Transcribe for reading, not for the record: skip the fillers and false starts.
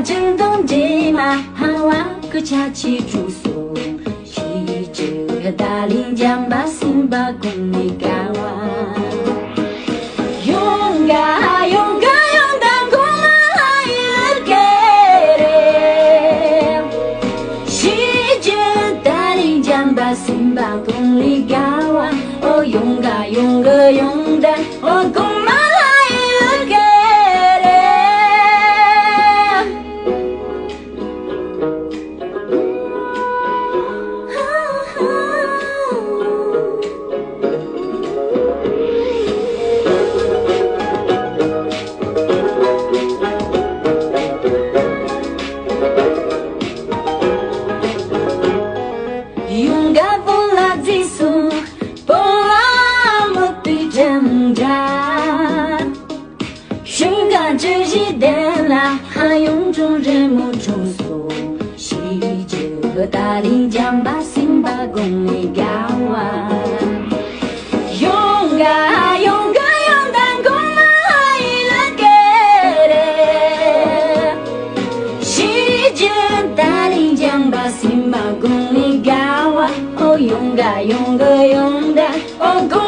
정동지마 하와 그 자치 주소 시저 달린 잠바 심바 공니가와 용가 용가 용당 고마하일게래 시저 달린 잠바 심바 공니가와 오 용가 용가 용당 오 고마하일게래 Yunga bola disu bola mopi jamja Yunga zhi de la hayong zhong zhen mu zhong su Xi zhe da lin jiang ba xin ba gong li gao wa Yunga yunga yong dan gong ma hai la ge re Xi zhe da lin jiang ba xin ba gong li gao wa Oh, yunga, yunga, yunga, oh, go.